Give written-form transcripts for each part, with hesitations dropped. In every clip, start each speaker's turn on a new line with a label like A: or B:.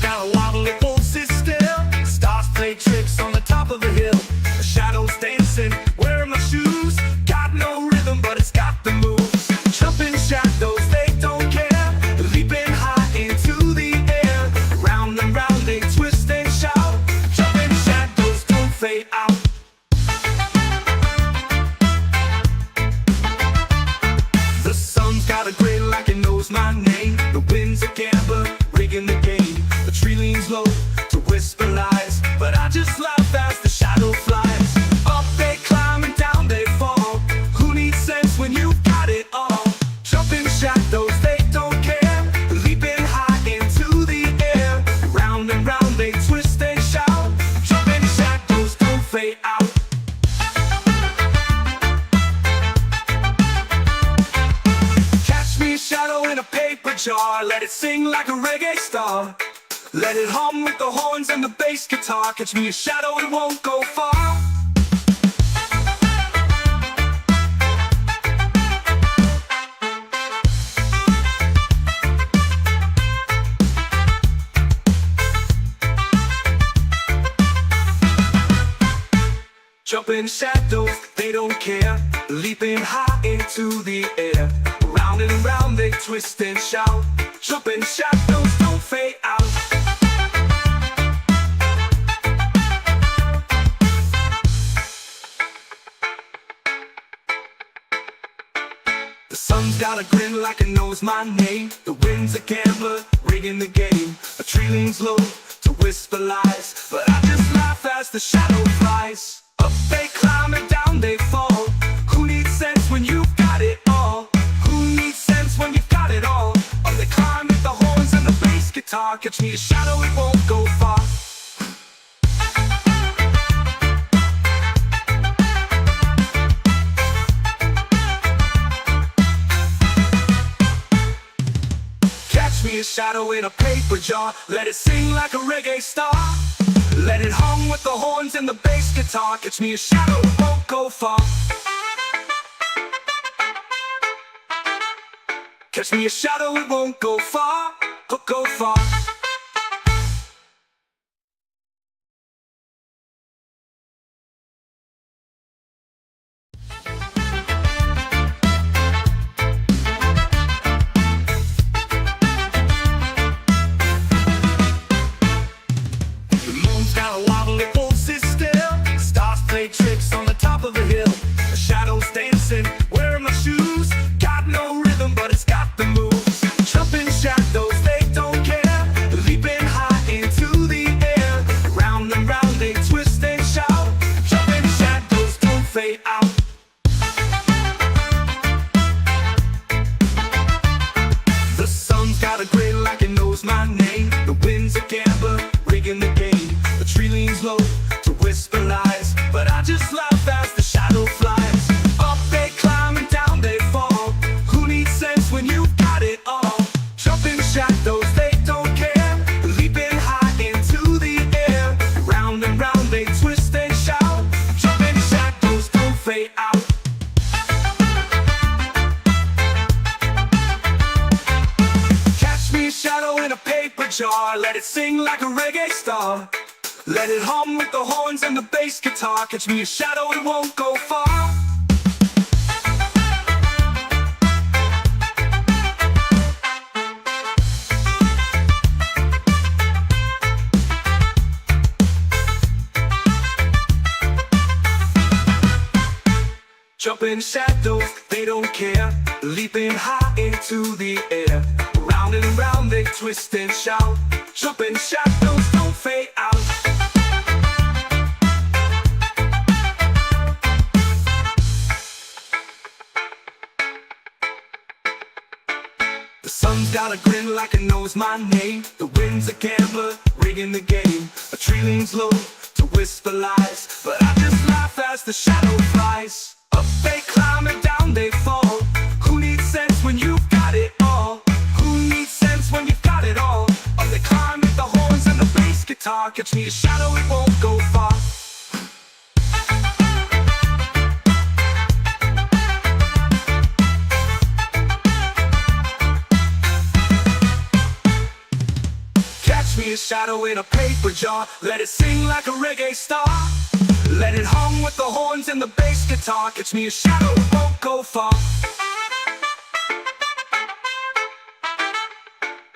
A: got a wobbly pulses still. Stars play tricks on the top of the hill. The shadows dancing, wearing my shoes. Got no rhythm, but it's got the moves. Jumping shadows, they don't care. Leaping high into the air. Round and round they twist and shout. Jumping shadows don't fade out. The sun's got a grin like it knows my name. The wind's a gambler, rigging the game. The tree leans low to whisper lies, but I just laugh as the shadow flies. Up they climb and down they fall. Who needs sense when you've got it all? Jumping shadows, they don't care. Leaping high into the air. Round and round they twist and shout. Jumping shadows don't fade out. Catch me a shadow in a paper jar. Let it sing like a reggae star. Let it hum with the horns and the bass guitar. Catch me a shadow, it won't go far. Jumping shadows, they don't care. Leaping high into the air. Round and round they twist and shout. Jumping shadows don't fade out. The sun's got a grin like it knows my name. The wind's a gambler, rigging the game. A tree leans low to whisper lies, but I just laugh as the shadow flies. Up they climb and down they fall. Who needs sense when you've got it all? Who needs sense when you've got it all? Up they climb with the horns and the bass guitar. Catch me a shadow, it won't go far. Catch me a shadow in a paper jar. Let it sing like a reggae star. Let it hum with the horns and the bass guitar. Catch me a shadow, it won't go far. Catch me a shadow, it won't go far. Go far. Tricks on the top of the hill. The shadows dancing, wearing my shoes. Got no rhythm, but it's got the moves. Jumping shadows, they don't care. Leaping high into the air. Round and round they twist and shout. Jumping shadows don't fade out. The sun's got a grin like it knows my name. The wind's a gambler, rigging the game. The tree leans low to whisper lies, but I just laugh as the shadow flies. Up they climb and down they fall. Who needs sense when you've got it all? Jumping shadows, they don't care. Leaping high into the air. Round and round they twist and shout. Jumping shadows don't fade out. Catch me a shadow in a paper jar. Let it sing like a reggae star. Let it hum with the horns and the bass guitar. Catch me a shadow, it won't go far. Jumping shadows, they don't care. Leaping high into the air. Round and round they twist and shout. Jumping shadows don't fade out. The sun's got a grin like it knows my name. The wind's a gambler, rigging the game. A tree leans low to whisper lies, but I just laugh as the shadow flies. Up they climb and down they fall. Who needs sense when you've got it all? Who needs sense when you've got it all? Up they climb with the horns and the bass guitar. Catch me a shadow, it won't go far. Catch me a shadow in a paper jar. Let it sing like a reggae star. Let it hum with the horns and the bass guitar. Catch me a shadow, it won't go far.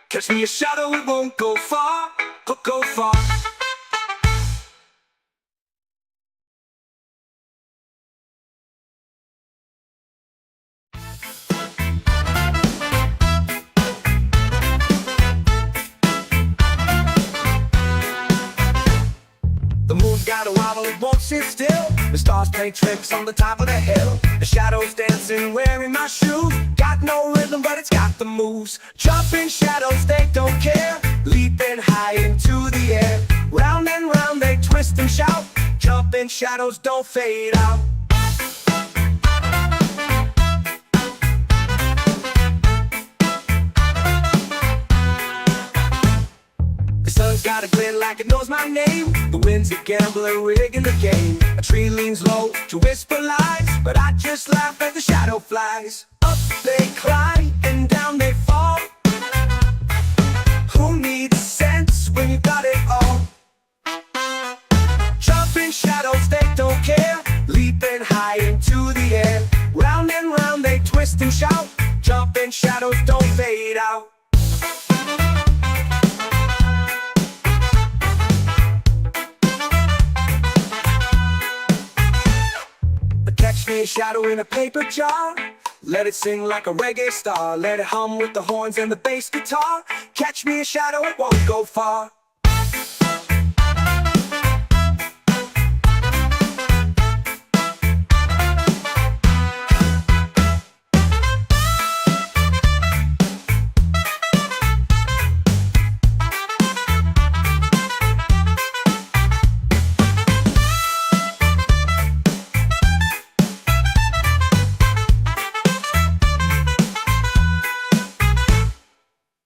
A: Catch me a shadow, it won't go far. Go far. The moon's got a wobble, it won't sit still. The stars play tricks on the top of the hill. The shadows dancing, wearing my shoes. Got no rhythm, but it's got the moves. Jumping shadows, they don't care. Leaping high into the air. Round and round they twist and shout. Jumping shadows don't fade out. The sun's got a glint like it knows my name. The wind's a gambler rigging the game. A tree leans low to whisper lies, but I just laugh as the shadow flies. Up they climb and down they fall. Who needs sense when you got it all? Jumping shadows, they don't care. Leaping high into the air. Round and round they twist and shout. Jumping shadows don't fade out. Catch me a shadow in a paper jar. Let it sing like a reggae star. Let it hum with the horns and the bass guitar. Catch me a shadow, it won't go far.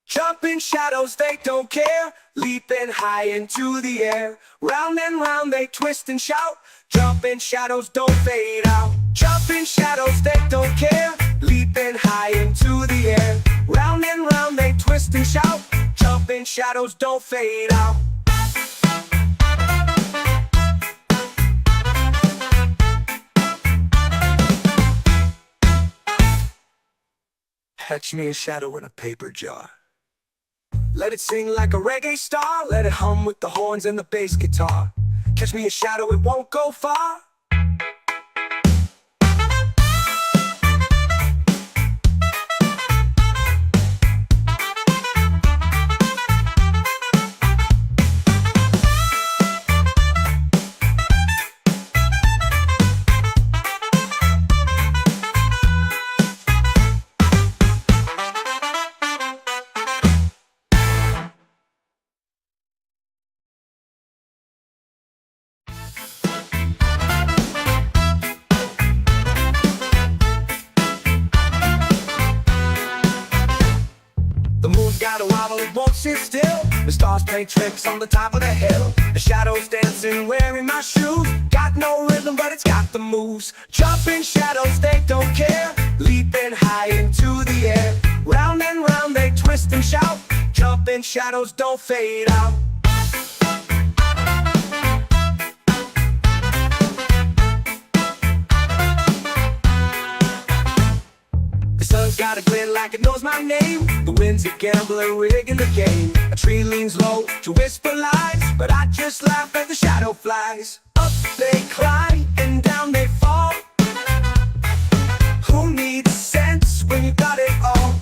A: Jumping shadows, they don't care. Leaping high into the air. Round and round they twist and shout. Jumping shadows don't fade out. Jumping shadows, they don't care. Leaping high into the air. Round and round they twist and shout. Jumping shadows don't fade out. Catch me a shadow in a paper jar. Let it sing like a reggae star. Let it hum with the horns and the bass guitar. Catch me a shadow, it won't go far. Got a wobble, it won't sit still. The stars play tricks on the top of the hill. The shadows dancing, wearing my shoes. Got no rhythm, but it's got the moves. Jumping shadows, they don't care. Leaping high into the air. Round and round they twist and shout. Jumping shadows don't fade out. The sun's got a glint like it knows my name. The wind's a gambler rigging the game. A tree leans low to whisper lies, but I just laugh as the shadow flies. Up they climb and down they fall. Who needs sense when you got it all?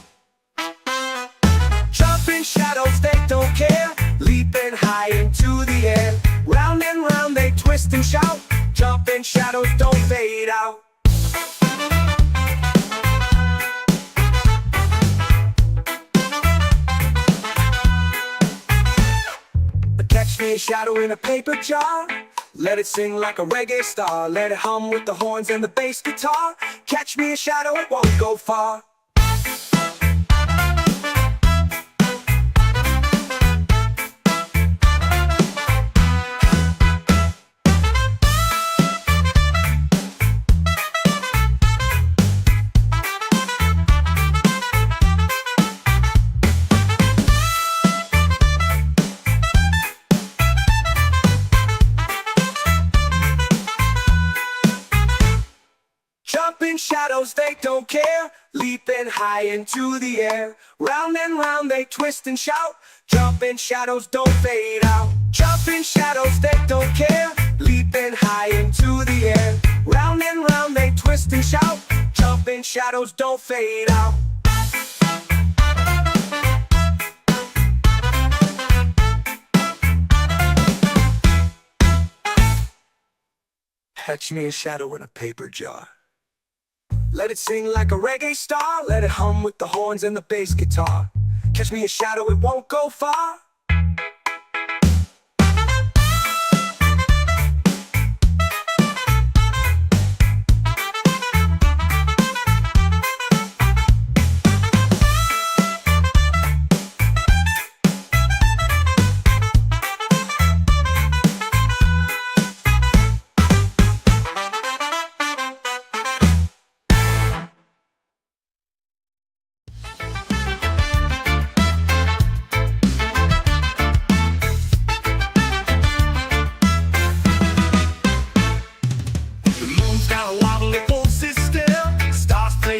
A: Jumping shadows, they don't care. Leaping high into the air. Round and round they twist and shout. Jumping shadows don't fade out. Catch me a shadow in a paper jar. Let it sing like a reggae star. Let it hum with the horns and the bass guitar. Catch me a shadow, it won't go far. don't care, leaping high into the air. Round and round they twist and shout, jumping shadows don't fade out. Jumping shadows they don't care, leaping high into the air. Round and round they twist and shout, jumping shadows don't fade out. Catch me a shadow in a paper jar. Let it sing like a reggae star. Let it hum with the horns and the bass guitar. Catch me a shadow, it won't go far.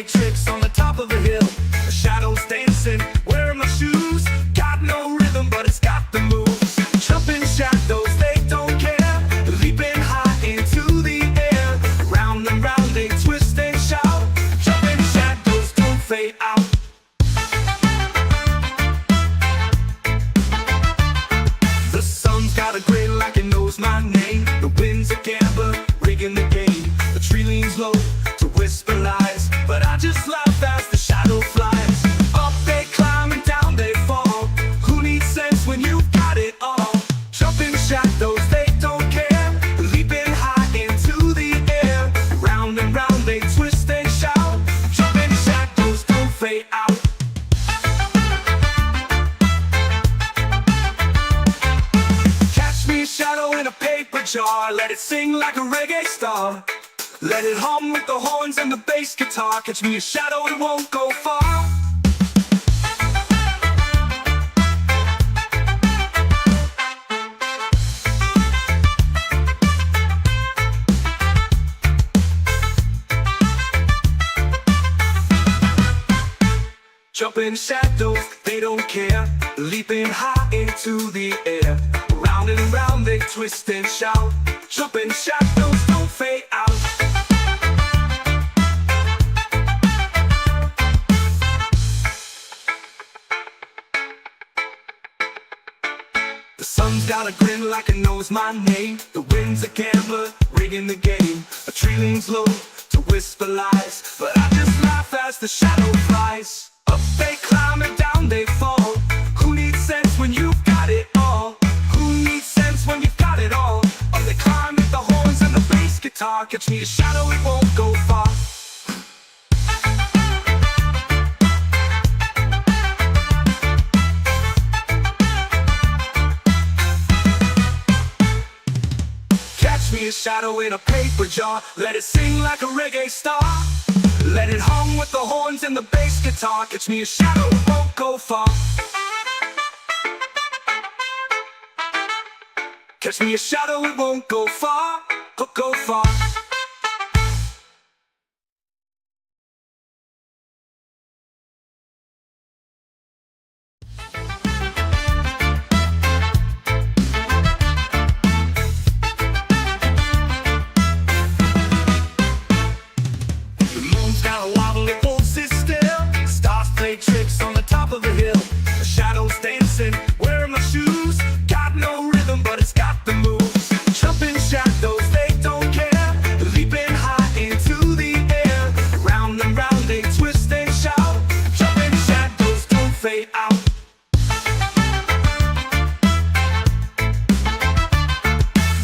A: Tricks on the top of a hill, the shadows dancing, wearing my shoes. Got no rhythm, but it's got the moves. Jumping shadows, they don't care, leaping high into the air. Round and round they twist and shout, jumping shadows don't fade out. The sun's got a grin like it knows my name. The wind's a gambler, rigging the game. The tree leans low to whisper lies, but I just laugh as the shadow flies. Up they climb and down they fall. Who needs sense when you've got it all? Jumping shadows, they don't care, leaping high into the air. Round and round they twist and shout, jumping shadows don't fade out. Catch me a shadow in a paper jar. Let it sing like a reggae star. Let it hum with the horns and the bass guitar. Catch me a shadow, it won't go far. Jumping shadows, they don't care, leaping high into the air. Round and round they twist and shout, jumping shadows don't fade out. The sun's got a grin like it knows my name. The wind's a gambler, rigging the game. A tree leans low to whisper lies, but I just laugh as the shadow flies. Up they climb and down they fall. Who needs sense when you've got it all? Who needs sense when you've got it all? Up they climb with the horns and the bass guitar. Catch me a shadow, it won't go far. Me a shadow in a paper jar. Let it sing like a reggae star. Let it hum with the horns and the bass guitar. Catch me a shadow, it won't go far. Catch me a shadow, it won't go far. Go far. Tricks on the top of a hill, the shadows dancing, wearing my shoes. Got no rhythm, but it's got the moves. Jumping shadows, they don't care, leaping high into the air. Round and round they twist and shout, jumping shadows don't fade out.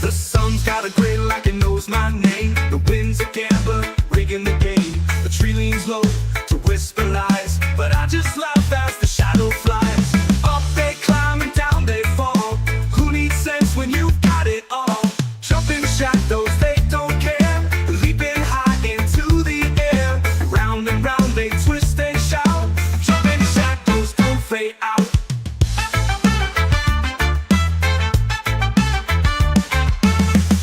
A: The sun's got a grin like it knows my name. The wind's a gambler, rigging the game. The tree leans low to whisper lies, but I just laugh as the shadow flies. Up they climb and down they fall. Who needs sense when you've got it all? Jumping shadows, they don't care, leaping high into the air. Round and round they twist and shout, jumping shadows don't fade out.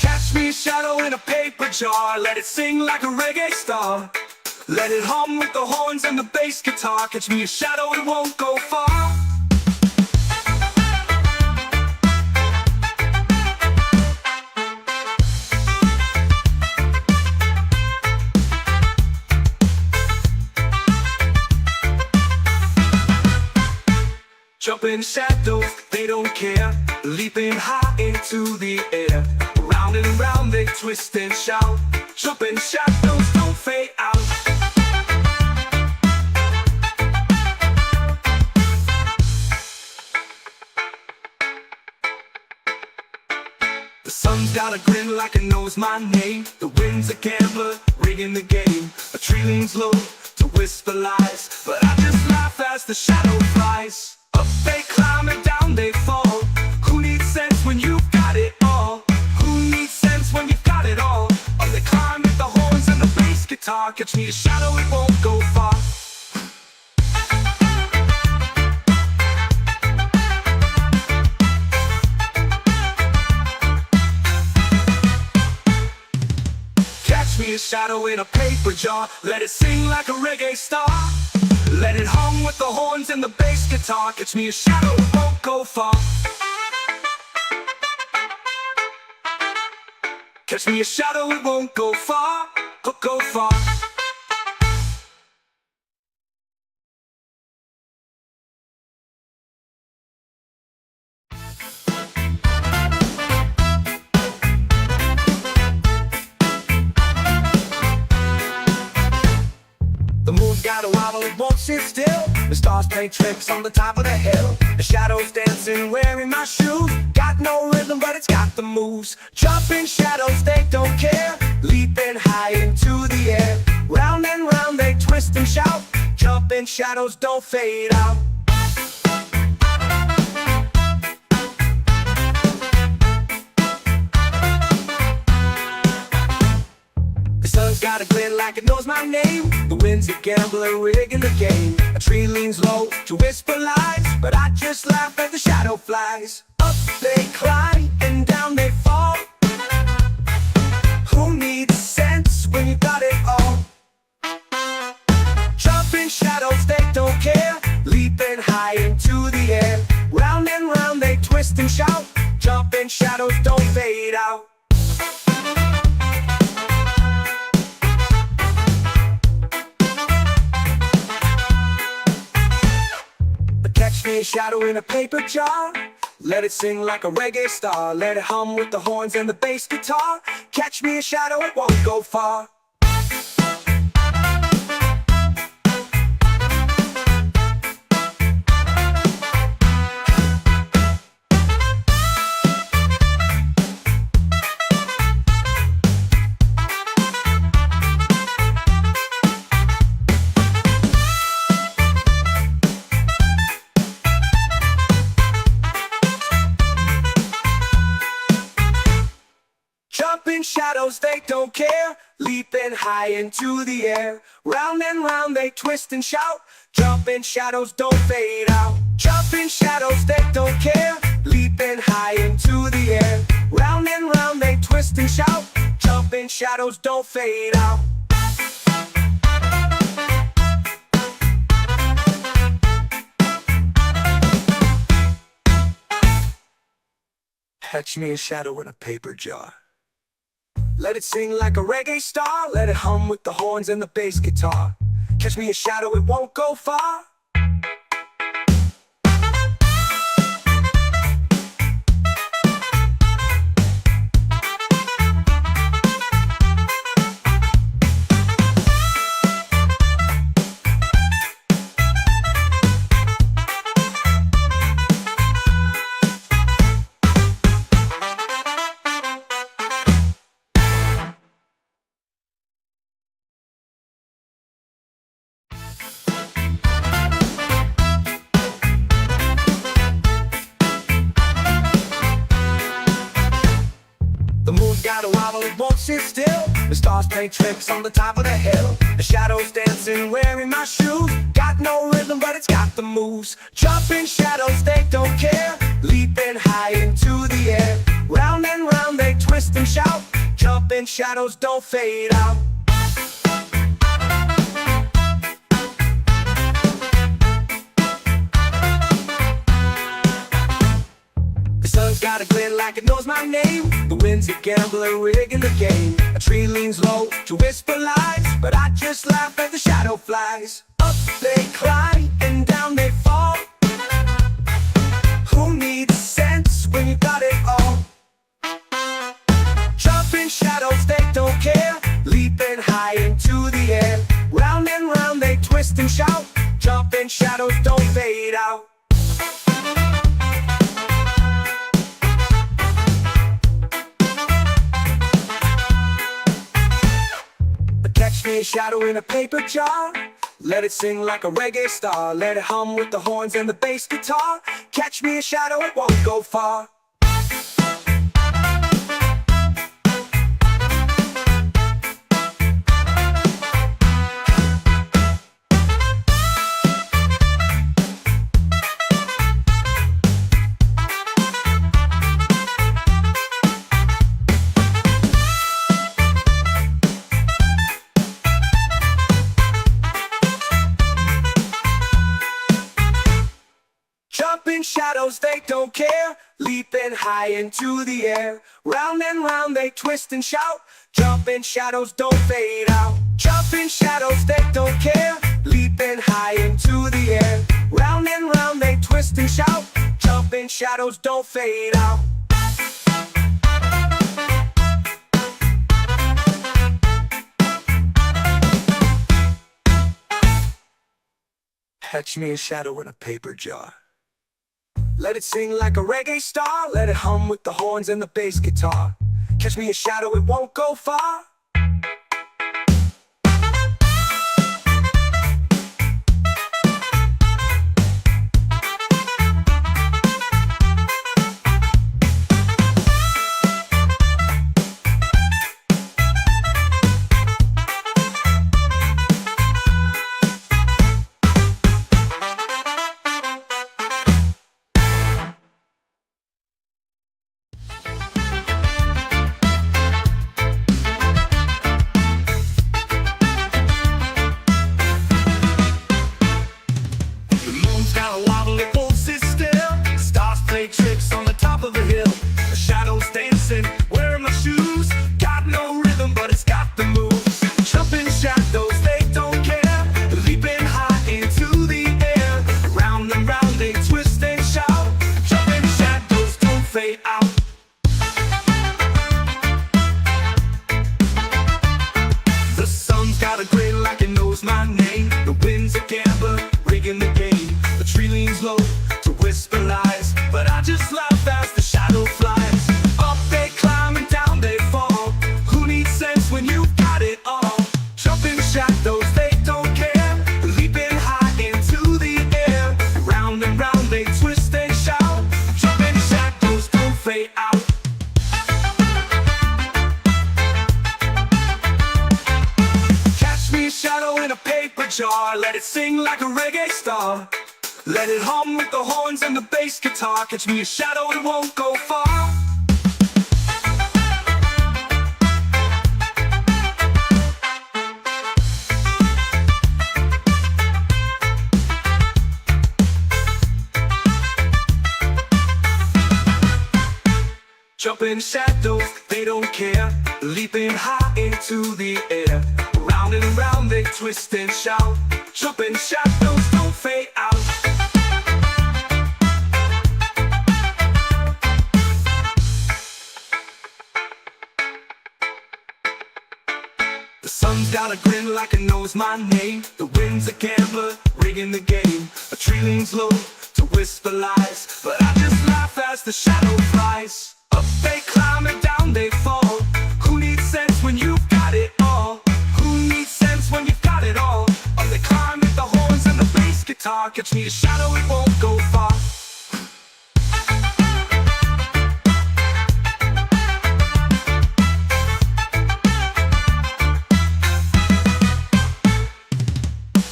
A: Catch me a shadow in a paper jar. Let it sing like a reggae star. Let it hum with the horns and the bass guitar. Catch me a shadow, it won't go far. Jumping shadows, they don't care. Leaping high into the air. Round and round they twist and shout. Jumping shadows don't fade out. The sun's got a grin like it knows my name. The wind's a gambler, rigging the game. A tree leans low to whisper lies, but I just laugh as the shadow flies. Up they climb and down they fall. Who needs sense when you've got it all? Who needs sense when you've got it all? Up they climb with the horns and the bass guitar. Catch me a shadow, it won't go far. Catch me a shadow in a paper jar. Let it sing like a reggae star. Let it hum with the horns and the bass guitar. Catch me a shadow, it won't go far. Catch me a shadow, it won't go far. Go far. The moon's got a wobble, it won't sit still. The stars play tricks on the top of the hill. The shadows dancing, wearing my shoes. Got no rhythm, but it's got the moves. Jumping shadows, they don't care. Leaping high into the air. Round and round they twist and shout. Jumping shadows don't fade out. The sun's got a glint like it knows my name. The wind's a gambler, rigging the game. A tree leans low to whisper lies, but I just laugh as the shadow flies. Up they climb and down they fall. Who needs sense when you got it all? Jumping shadows, they don't care. Leaping high into the air. Round and round they twist and shout. Jumping shadows don't fade out. Catch me a shadow in a paper jar. Let it sing like a reggae star. Let it hum with the horns and the bass guitar. Catch me a shadow, it won't go far. Jumping shadows, they don't care. Leaping high into the air. Round and round they twist and shout. Jumping shadows don't fade out. Jumping shadows, they don't care. Leaping high into the air. Round and round they twist and shout. Jumping shadows don't fade out. Catch me a shadow in a paper jar. Let it sing like a reggae star. Let it hum with the horns and the bass guitar. Catch me a shadow, it won't go far. Got a wobble, it won't sit still. The stars play tricks on the top of the hill. The shadows dancing, wearing my shoes. Got no rhythm, but it's got the moves. Jumping shadows, they don't care. Leaping high into the air. Round and round they twist and shout. Jumping shadows don't fade out. got a glint like it knows my name. The wind's a gambler rigging the game. A tree leans low to whisper lies, but I just laugh at the shadow flies. Up they climb and down they fall. Who needs sense when you got it all? Jumping shadows, they don't care. Leaping high into the air. Round and round they twist and shout. Jumping shadows don't fade out. Catch me a shadow in a paper jar. Let it sing like a reggae star. Let it hum with the horns and the bass guitar. Catch me a shadow, it won't go far. Jumping shadows, they don't care. Leaping high into the air. Round and round they twist and shout. Jumping shadows don't fade out. Jumping shadows, they don't care. Leaping high into the air. Round and round they twist and shout. Jumping shadows don't fade out. Catch me a shadow in a paper jar. Let it sing like a reggae star. Let it hum with the horns and the bass guitar. Catch me a shadow, it won't go far. Tricks on the top of a hill, the shadows dancing, wearing my shoes. Got no rhythm, but it's got the moves. Jumping shadows, they don't care. Leaping high into the air. Round and round they twist and shout. Jumping shadows don't fade out. The sun's got a grin like it knows my name. The wind's a gambler, rigging the game. The tree leans low to whisper lies, but I just laugh as the shadow flies. Up they climb and down they fall. Who needs sense when you've got it all? Jumping shadows, they don't care. Leaping high into the air. Round and round they twist and shout. Jumping shadows don't fade out. Catch me a shadow in a paper jar. Let it sing like a reggae star. Let it hum with the horns and the bass guitar. Catch me a shadow, it won't go far. Jumping shadows, they don't care. Leaping high into the air. Round and round they twist and shout. Jumping shadows don't fade out. The sun's got a grin like it knows my name. The wind's a gambler, rigging the game. A tree leans low to whisper lies, but I just laugh as the shadow flies. Up they climb and down they fall. Who needs sense when you've got it all? Who needs sense when you've got it all? Up they climb with the horns and the bass guitar. Catch me a shadow, it won't go far.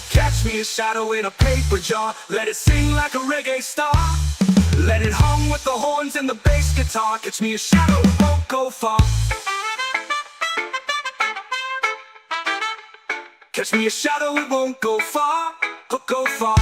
A: Catch me a shadow in a paper jar. Let it sing like a reggae star. Let it hum with the horns and the bass guitar. Catch me a shadow, it won't go far. Catch me a shadow, it won't go far. Go far.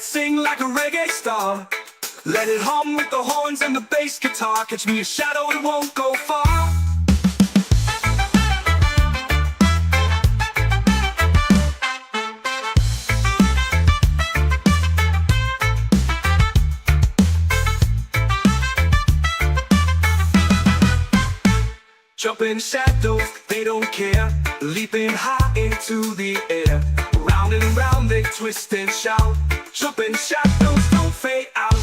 A: it sing like a reggae star. Let it hum with the horns and the bass guitar. Catch me a shadow, it won't go far. Jumping shadows, they don't care. Leaping high into the air. Round and round they twist and shout. Jumping shadows don't fade out.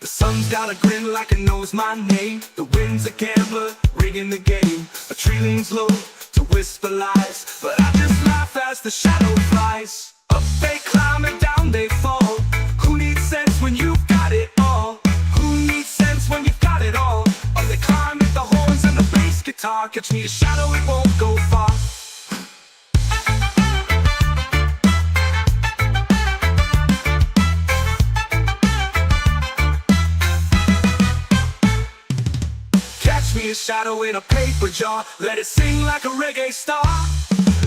A: The sun's got a grin like it knows my name. The wind's a gambler, rigging the game. A tree leans low to whisper lies, but I just laugh as the shadow flies. Up they climb and down they fall. Who needs sense when you've got it all? Who needs sense when you've got it all? Up they climb with the horns and the bass guitar. Catch me a shadow, it won't go far. Catch me a shadow in a paper jar. Let it sing like a reggae star.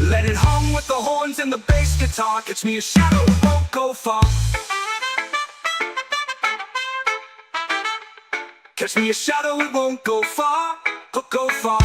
A: Let it hum with the horns and the bass guitar. Catch me a shadow, it won't go far. Catch me a shadow, it won't go far. Go far.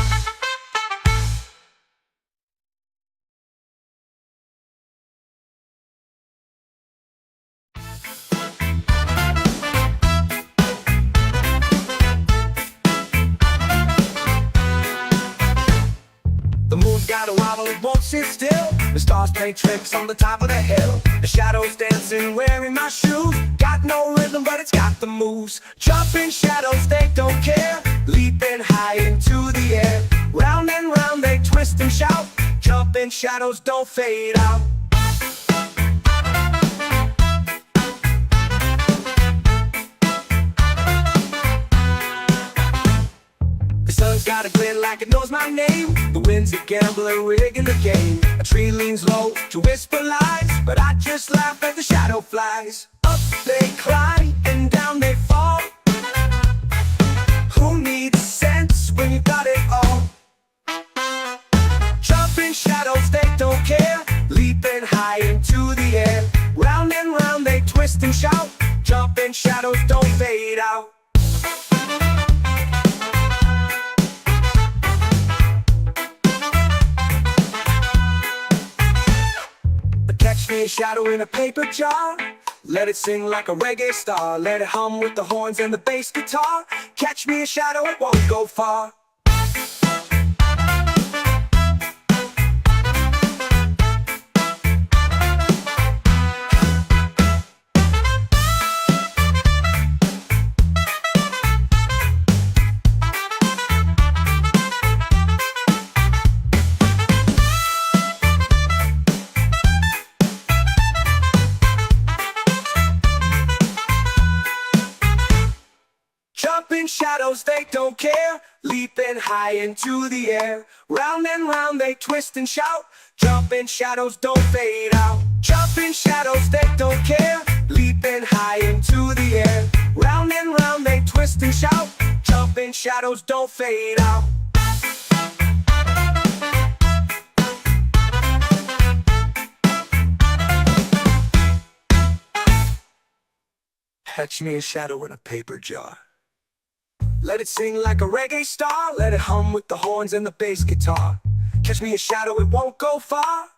A: The moon's got a wobble, it won't sit still. The stars play tricks on the top of the hill. The shadows dancing, wearing my shoes. Got no rhythm, but it's got the moves. Jumping shadows, they don't care. Leaping high into the air. Round and round they twist and shout. Jumping shadows don't fade out. The sun's got a glint like it knows my name. The wind's a gambler, rigging the game. A tree leans low to whisper lies, but I just laugh as the shadow flies. Up they climb and down they fall. Who needs sense when you got it all? Jumping shadows, they don't care. Leaping high into the air. Round and round they twist and shout. Jumping shadows don't fade out. Catch me a shadow in a paper jar. Let it sing like a reggae star. Let it hum with the horns and the bass guitar. Catch me a shadow, it won't go far. Jumping shadows, they don't care. Leaping high into the air. Round and round they twist and shout. Jumping shadows don't fade out. Jumping shadows, they don't care. Leaping high into the air. Round and round they twist and shout. Jumping shadows don't fade out. Catch me a shadow in a paper jar. Let it sing like a reggae star. Let it hum with the horns and the bass guitar. Catch me a shadow, it won't go far.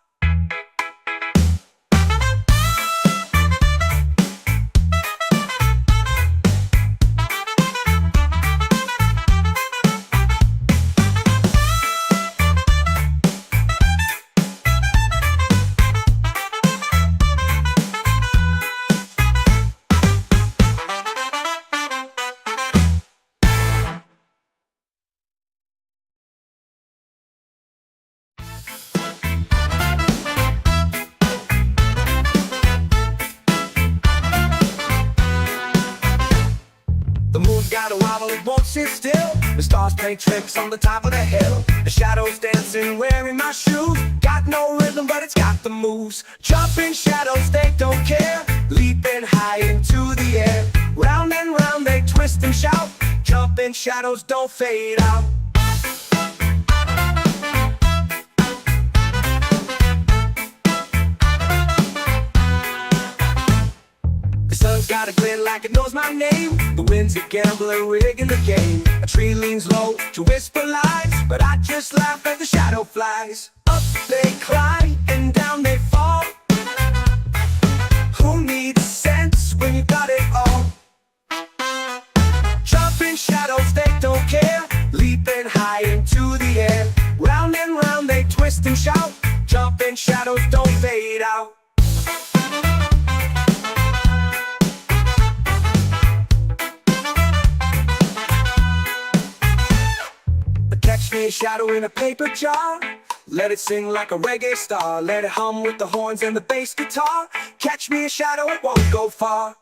A: Got a wobble, it won't sit still. The stars play tricks on the top of the hill. The shadows dancing, wearing my shoes. Got no rhythm, but it's got the moves. Jumping shadows, they don't care. Leaping high into the air. Round and round they twist and shout. Jumping Jumping shadows don't fade out. The sun's got a glint like it knows my name. The wind's a gambler rigging the game. A tree leans low to whisper lies, but I just laugh as the shadow flies. Up they climb and down they fall. Who needs sense when you got it all? Jumping shadows, they don't care. Leaping high into the air. Round and round they twist and shout. Jumping shadows don't fade out. Catch me a shadow in a paper jar. Let it sing like a reggae star. Let it hum with the horns and the bass guitar. Catch me a shadow, it won't go far.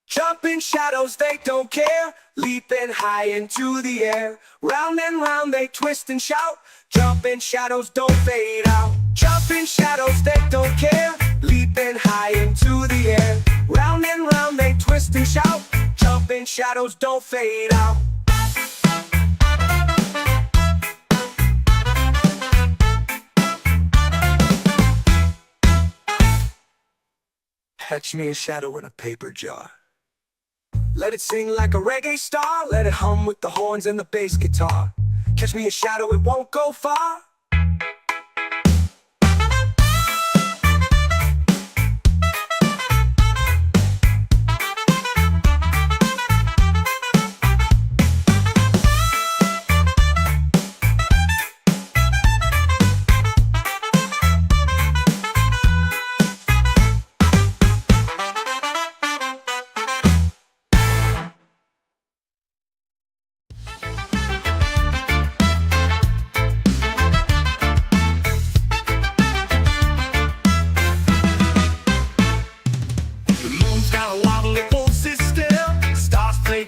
A: Jumping shadows, they don't care. Leaping high into the air. Round and round they twist and shout. Jumping shadows don't fade out. Jumping shadows, they don't care. Leaping high into the air. Round and round they twist and shout. Jumping shadows don't fade out. Catch me a shadow in a paper jar. Let it sing like a reggae star. Let it hum with the horns and the bass guitar. Catch me a shadow, it won't go far.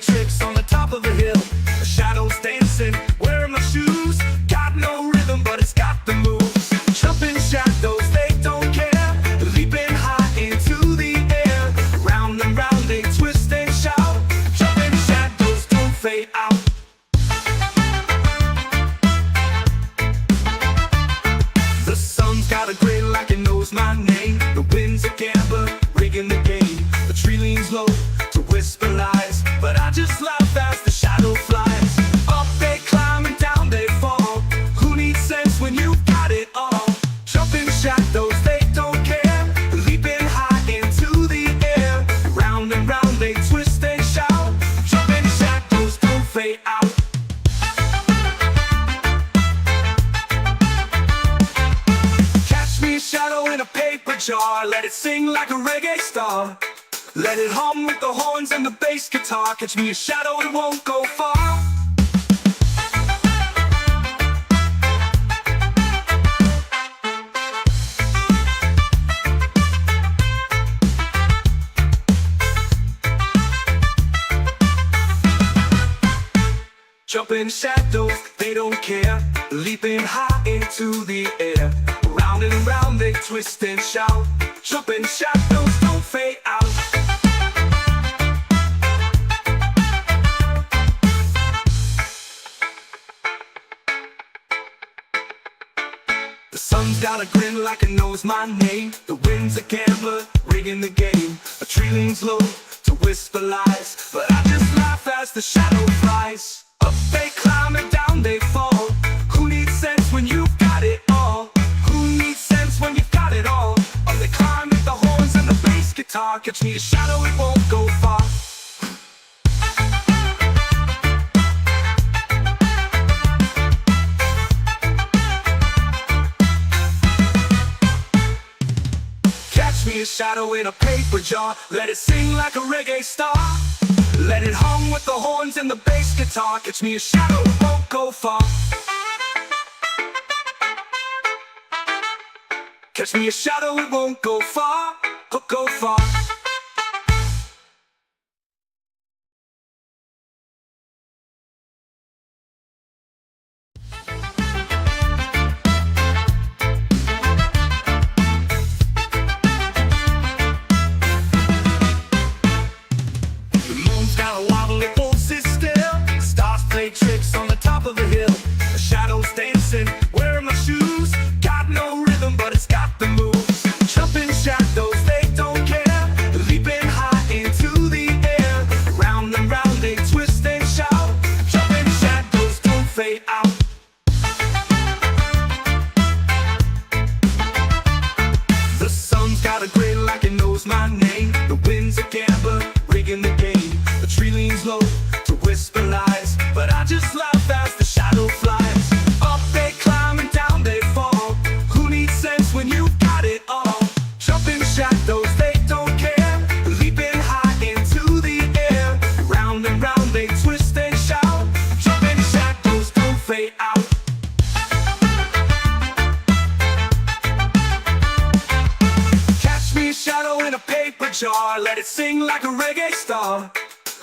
A: Tricks on the top of a hill, the shadows dancing, wearing my shoes. Got no rhythm, but it's got the moves. Jumping shadows, they don't care. Leaping high into the air. Round and round they twist and shout. Jumping shadows don't fade out. The sun's got a grin like it knows my name. The wind's a gambler, rigging the game. The tree leans low to whisper lies, but I just laugh as the shadow flies. Up they climb and down they fall. Who needs sense when you've got it all? Jumping shadows, they don't care. Leaping high into the air. Round and round they twist and shout. Jumping shadows don't fade out. Catch me a shadow in a paper jar. Let it sing like a reggae star. Let it hum with the horns and the bass guitar. Catch me a shadow, it won't go far. Jumping shadows, they don't care. Leaping high into the air. Round and round they twist and shout. Jumping shadows don't fade out. The sun's got a grin like it knows my name. The wind's a gambler, rigging the game. A tree leans low to whisper lies, but I just laugh as the shadow flies. Up they climb and down they fall. Who needs sense when you've got it all? Who needs sense when you've got it all? Oh, they climb with the horns and the bass guitar. Catch me a shadow, it won't go far. Catch me a shadow in a paper jar. Let it sing like a reggae star. Let it hum with the horns and the bass guitar. Catch me a shadow, it won't go far. Catch me a shadow, it won't go far, go far. The moon's got a wobble, it won't sit still. Stars play tricks on the top of the hill. The shadows dancing, wearing my shoes. Got no rhythm, but it's got the moves. Jumping shadows, they don't care. Leaping high into the air. Round and round they twist and shout. Jumping shadows don't fade out. The sun's got a grin like it knows my name. The wind's a gambler, rigging the game. The tree leans low to whisper lies, but I just laugh as the shadow flies. Up they climb and down they fall. Who needs sense when you've got it all? Jumping shadows, they don't care. Leaping high into the air. Round and round they twist and shout. Jumping shadows don't fade out. Catch me a shadow in a paper jar. Let it sing like a reggae star.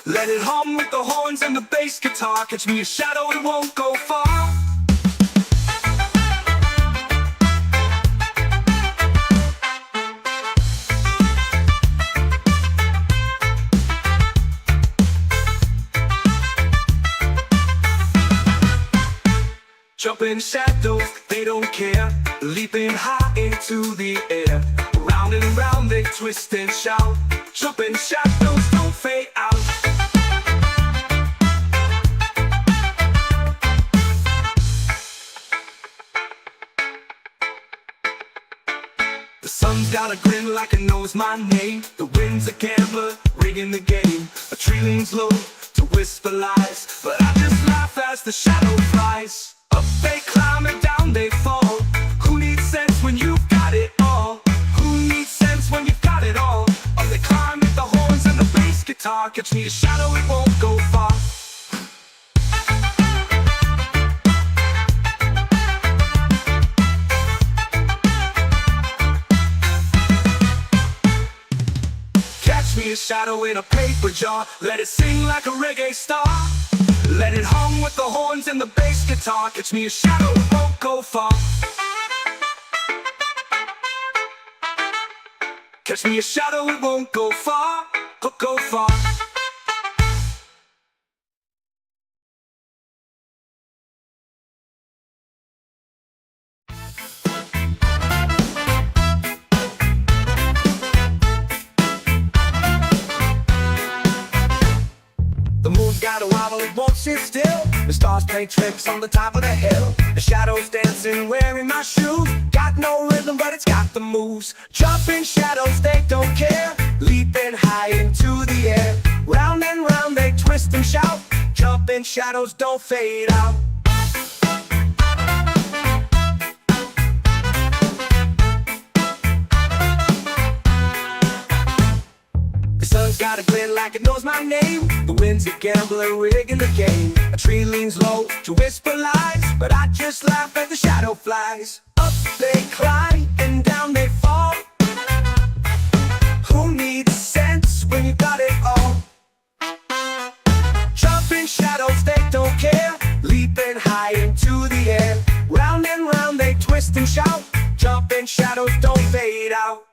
A: Let it hum with the horns and the bass guitar. Catch me a shadow, it won't go far. Jumping shadows, they don't care. Leaping high into the air. Round and round they twist and shout. Jumping shadows don't fade out. The sun's got a grin like it knows my name. The wind's a gambler, rigging the game. A tree leans low to whisper lies, but I just laugh as the shadow flies. Up they climb and down they fall. Who needs sense when you've got it all? Who needs sense when you've got it all? Up they climb with the horns and the bass guitar. Catch me a shadow, it won't go far. Catch me a shadow in a paper jar. Let it sing like a reggae star. Let it hum with the horns and the bass guitar. Catch me a shadow, it won't go far. Catch me a shadow, it won't go far, go far. The moon's got a wobble, it won't sit still. The stars play tricks on the top of the hill. The shadows dancing, wearing my shoes. Got no rhythm, but it's got the moves. Jumping shadows, they don't care. Leaping high into the air. Round and round they twist and shout. Jumping shadows don't fade out. The sun's got a glint like it knows my name. The wind's a gambler, rigging the game. A tree leans low to whisper lies, but I just laugh as the shadow flies. Up they climb and down they fall. Who needs sense when you got it all? Jumping shadows, they don't care. Leaping high into the air. Round and round they twist and shout. Jumping shadows don't fade out.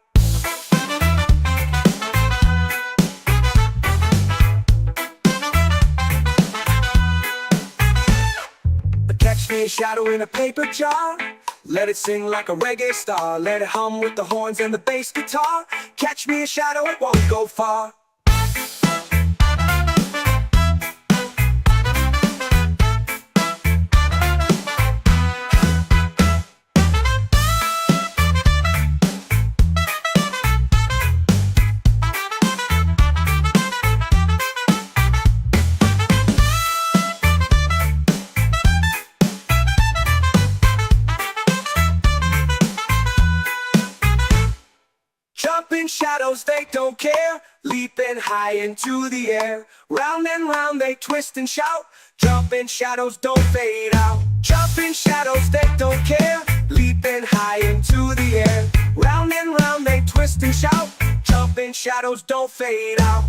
A: Catch me a shadow in a paper jar. Let it sing like a reggae star. Let it hum with the horns and the bass guitar. Catch me a shadow, it won't go far. Jumping shadows, they don't care. Leaping high into the air. Round and round they twist and shout. Jumping shadows don't fade out. Jumping shadows, they don't care, leaping high into the air. Round and round they twist and shout, jumping shadows don't fade out.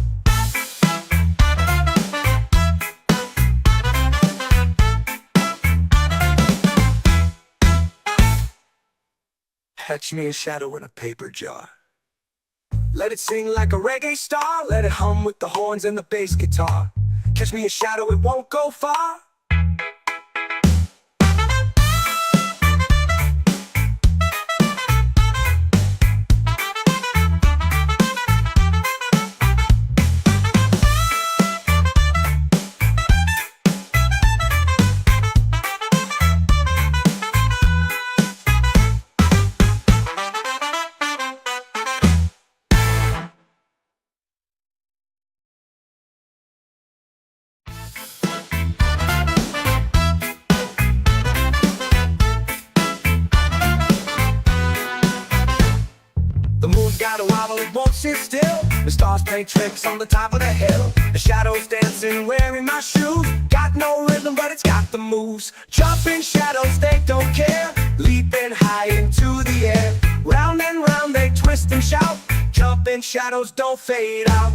A: Catch me a shadow in a paper jar. Let it sing like a reggae star. Let it hum with the horns and the bass guitar. Catch me a shadow, it won't go far. The moon's got a wobble, it won't sit still. The stars play tricks on the top of the hill. The shadows dancing, wearing my shoes. Got no rhythm, but it's got the moves. Jumping shadows, they don't care, leaping high into the air. Round and round they twist and shout, jumping shadows don't fade out.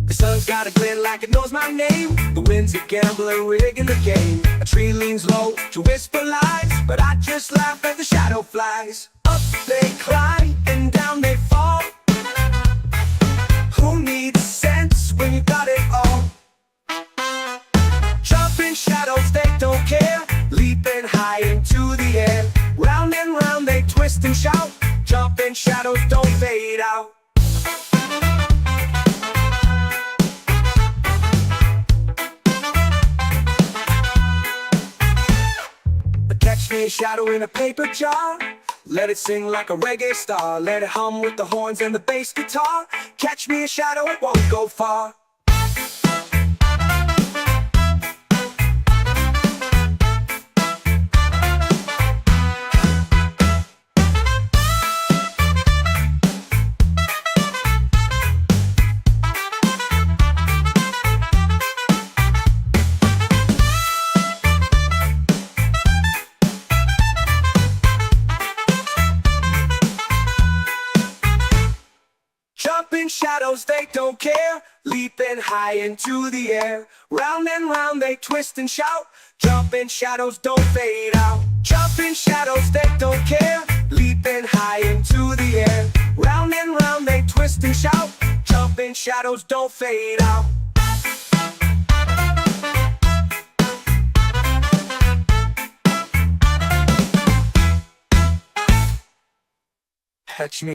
A: The sun's got a glint like it knows my name. The wind's a gambler, rigging the game. A tree leans low to whisper lies, but I just laugh as the shadow flies. Up they climb and down they fall. Who needs sense when you got it all? Jumping shadows, they don't care, leaping high into the air. Round and round they twist and shout, jumping shadows don't fade out. Catch me a shadow in a paper jar. Let it sing like a reggae star. Let it hum with the horns and the bass guitar. Catch me a shadow, it won't go far. Jumping shadows, they don't care, leaping high into the air. Round and round they twist and shout, jumping shadows don't fade out. Jumping shadows, they don't care, leaping high into the air. Round and round they twist and shout, jumping shadows don't fade out. Catch me.